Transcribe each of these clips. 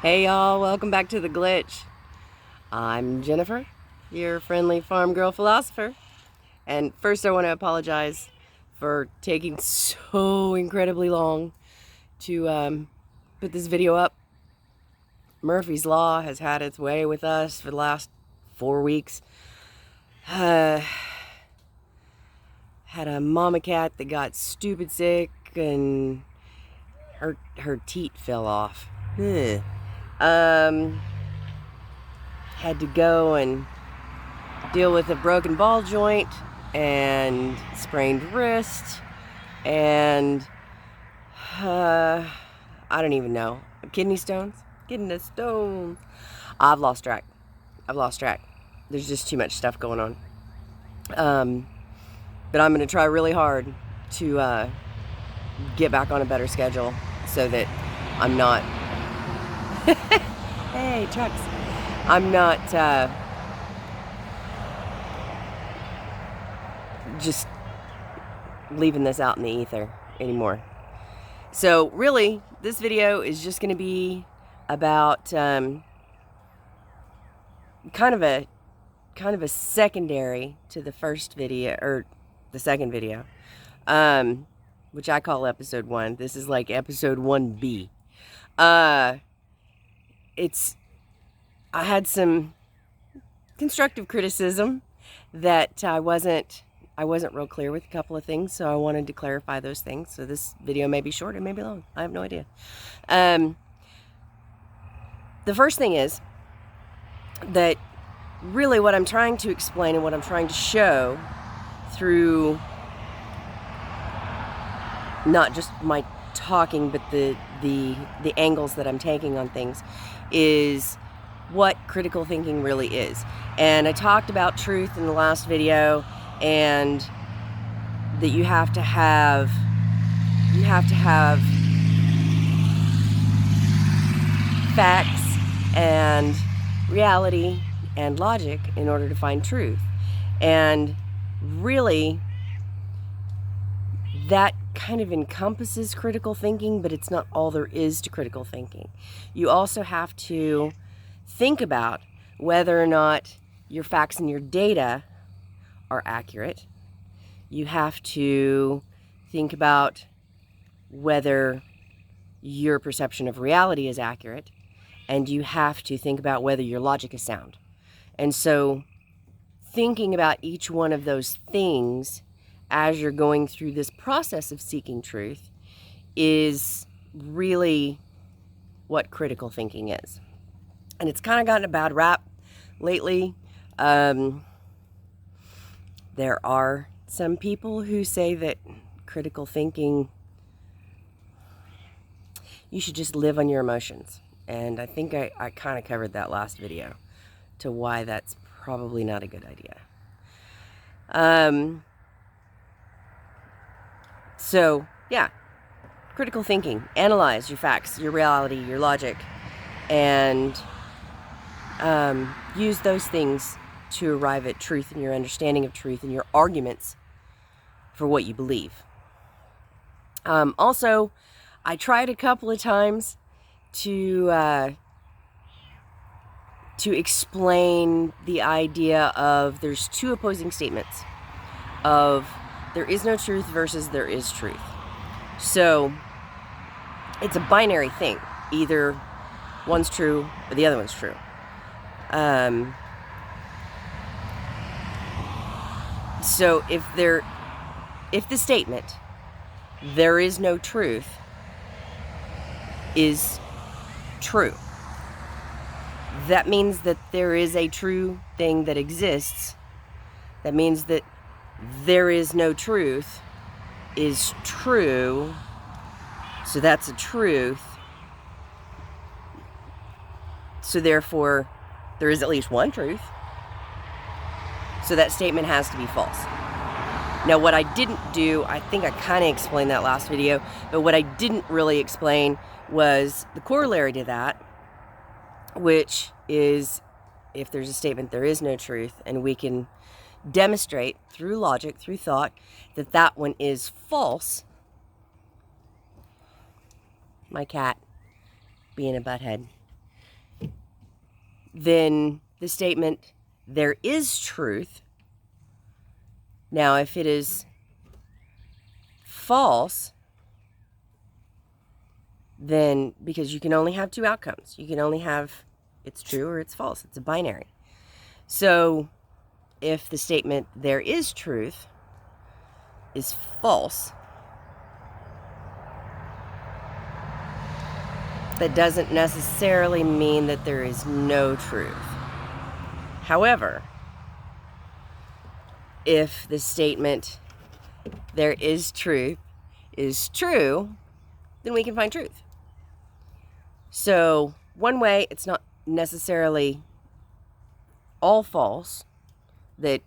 Hey y'all, welcome back to The Glitch. I'm Jennifer, your friendly farm girl philosopher. And first I want to apologize for taking so incredibly long to put this video up. Murphy's Law has had its way with us for the last 4 weeks. Had a mama cat that got stupid sick and her teat fell off. Ugh. Had to go and deal with a broken ball joint and sprained wrist and I don't even know. Kidney stones? Kidney stones. I've lost track. There's just too much stuff going on. But I'm going to try really hard to get back on a better schedule so that I'm not... Hey, trucks. I'm not just leaving this out in the ether anymore. So really, this video is just going to be about kind of a secondary to the first video, or the second video, which I call episode 1. This is like episode 1B. I had some constructive criticism that I wasn't real clear with a couple of things, so I wanted to clarify those things. So this video may be short, it may be long. I have no idea. The first thing is that really what I'm trying to explain and what I'm trying to show through not just my talking, but the angles that I'm taking on things is what critical thinking really is. And I talked about truth in the last video, and that you have to have facts and reality and logic in order to find truth. And really, that kind of encompasses critical thinking, but it's not all there is to critical thinking. You also have to think about whether or not your facts and your data are accurate. You have to think about whether your perception of reality is accurate, and you have to think about whether your logic is sound. And so thinking about each one of those things as you're going through this process of seeking truth is really what critical thinking is. And it's kind of gotten a bad rap lately. There are some people who say that critical thinking, you should just live on your emotions. And I think I kind of covered that last video to why that's probably not a good idea. So, yeah, critical thinking. Analyze your facts, your reality, your logic, and use those things to arrive at truth and your understanding of truth and your arguments for what you believe. Also, I tried a couple of times to explain the idea of there's two opposing statements of there is no truth versus there is truth. So it's a binary thing. Either one's true or the other one's true. So if the statement, there is no truth, is true, that means that there is a true thing that exists. That means that there is no truth is true. So that's a truth. So therefore, there is at least one truth. So that statement has to be false. Now, what I didn't do, I think I kind of explained that last video, but what I didn't really explain was the corollary to that, which is if there's a statement, there is no truth, and we can demonstrate through logic, through thought, that that one is false. My cat being a butthead. then the statement, there is truth. Now, if it is false, then, because you can only have two outcomes. You can only have it's true or it's false. It's a binary. So if the statement, there is truth, is false, that doesn't necessarily mean that there is no truth. However, if the statement, there is truth, is true, then we can find truth. So one way, it's not necessarily all false, that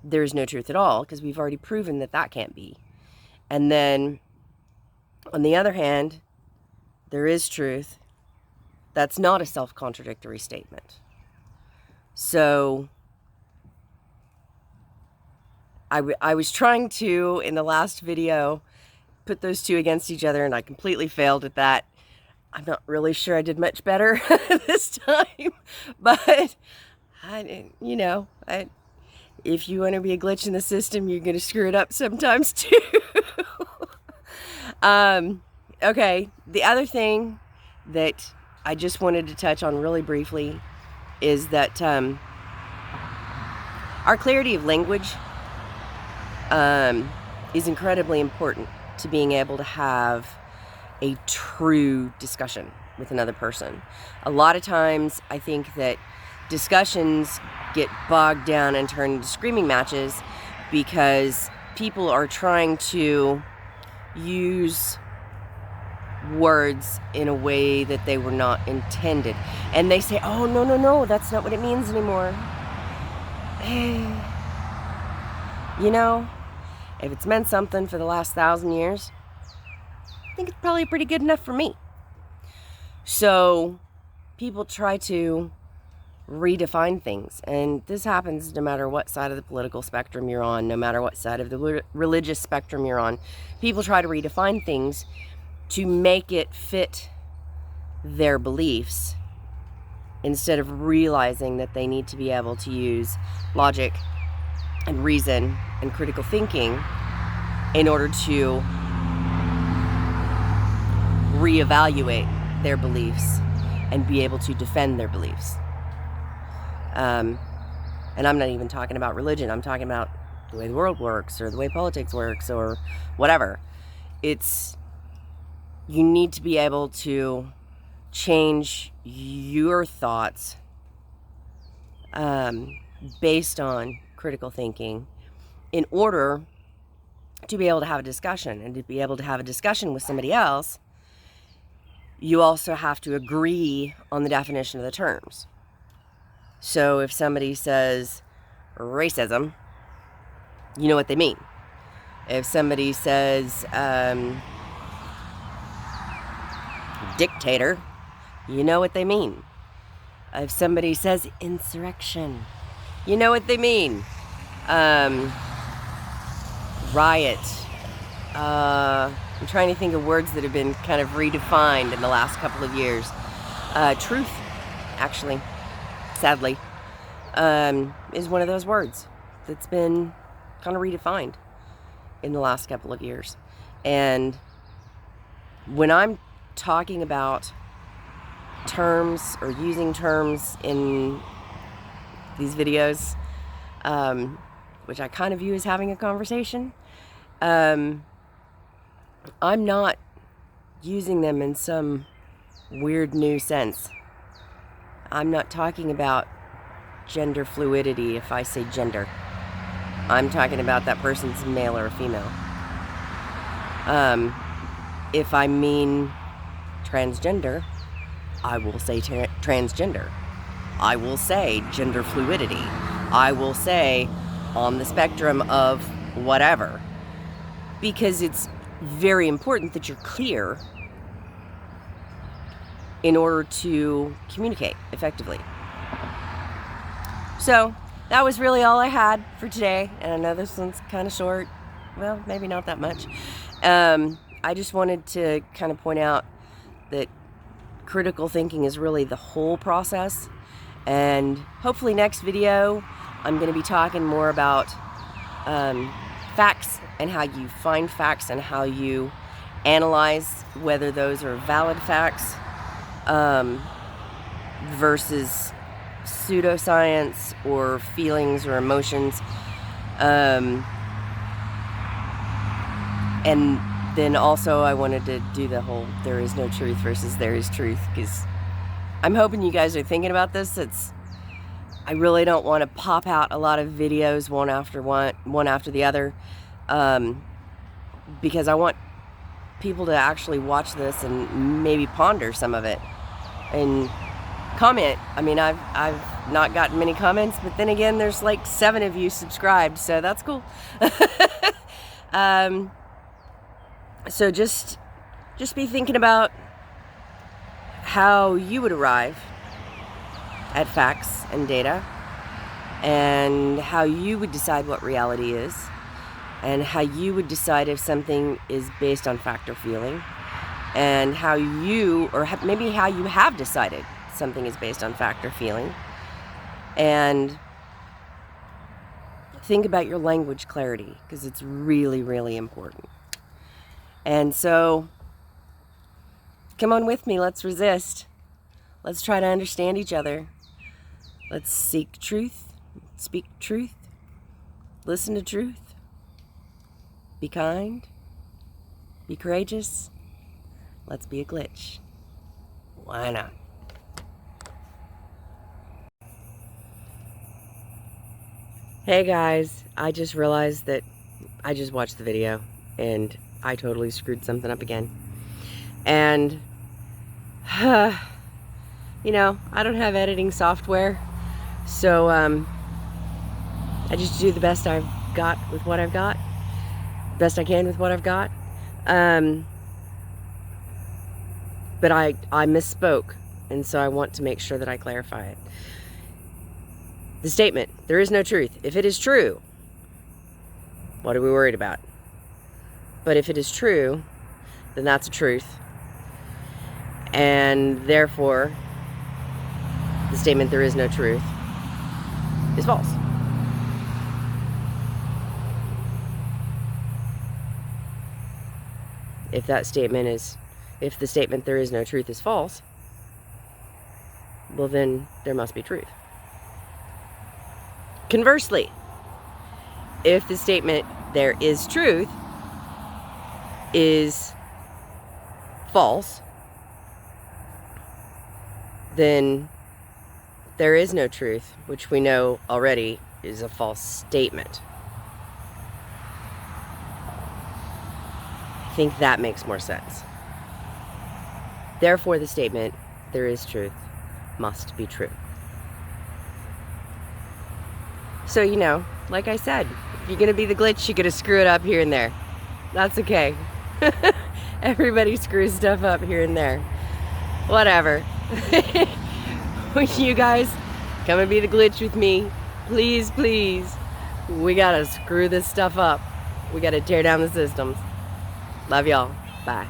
there's no truth at all, because we've already proven that that can't be. And then, on the other hand, there is truth. That's not a self-contradictory statement. So, I was trying to, in the last video, put those two against each other, and I completely failed at that. I'm not really sure I did much better this time, but if you want to be a glitch in the system, you're going to screw it up sometimes too. Okay, the other thing that I just wanted to touch on really briefly is that our clarity of language is incredibly important to being able to have a true discussion with another person. A lot of times I think that discussions get bogged down and turn into screaming matches because people are trying to use words in a way that they were not intended. And they say, oh, no, that's not what it means anymore. If it's meant something for the last 1,000 years, I think it's probably pretty good enough for me. So people try to redefine things, and this happens no matter what side of the political spectrum you're on, no matter what side of the religious spectrum you're on. People try to redefine things to make it fit their beliefs instead of realizing that they need to be able to use logic and reason and critical thinking in order to reevaluate their beliefs and be able to defend their beliefs. And I'm not even talking about religion. I'm talking about the way the world works or the way politics works or whatever. You need to be able to change your thoughts based on critical thinking in order to be able to have a discussion. And to be able to have a discussion with somebody else, you also have to agree on the definition of the terms. So if somebody says racism, you know what they mean. If somebody says dictator, you know what they mean. If somebody says insurrection, you know what they mean. Riot. I'm trying to think of words that have been kind of redefined in the last couple of years. Truth, actually, sadly, is one of those words that's been kind of redefined in the last couple of years. And when I'm talking about terms or using terms in these videos, which I kind of view as having a conversation, I'm not using them in some weird new sense. I'm not talking about gender fluidity if I say gender. I'm talking about that person's male or female. If I mean transgender, I will say transgender. I will say gender fluidity. I will say on the spectrum of whatever. Because it's very important that you're clear in order to communicate effectively. So that was really all I had for today. And I know this one's kind of short. Well, maybe not that much. I just wanted to kind of point out that critical thinking is really the whole process, And hopefully next video, I'm going to be talking more about facts and how you find facts and how you analyze whether those are valid facts versus pseudoscience or feelings or emotions. And then also I wanted to do the whole there is no truth versus there is truth, because I'm hoping you guys are thinking about this. I really don't want to pop out a lot of videos one after the other, because I want people to actually watch this and maybe ponder some of it and comment. I mean, I've not gotten many comments, but then again, there's like 7 of you subscribed, so that's cool. So just be thinking about how you would arrive at facts and data, and how you would decide what reality is, and how you would decide if something is based on fact or feeling, and how you, or maybe how you have decided something is based on fact or feeling. And think about your language clarity, because it's really, really important. And so, come on with me, let's resist. Let's try to understand each other. Let's seek truth, speak truth, listen to truth, be kind, be courageous. Let's be a glitch. Why not? Hey guys, I just realized that I just watched the video and I totally screwed something up again. And, you know, I don't have editing software, so I just do the best I've got with what I've got, best I can with what I've got. But I misspoke, and so I want to make sure that I clarify it. The statement, there is no truth. If it is true, what are we worried about? But if it is true, then that's a truth. And therefore, the statement, there is no truth, is false. If the statement, there is no truth, is false, well then there must be truth. Conversely, if the statement, there is truth, is false, then there is no truth, which we know already is a false statement. I think that makes more sense. Therefore, the statement, there is truth, must be true. So, you know, like I said, if you're going to be the glitch, you're going to screw it up here and there. That's okay. Everybody screws stuff up here and there. Whatever. You guys, come and be the glitch with me. Please, please. We got to screw this stuff up. We got to tear down the systems. Love y'all. Bye.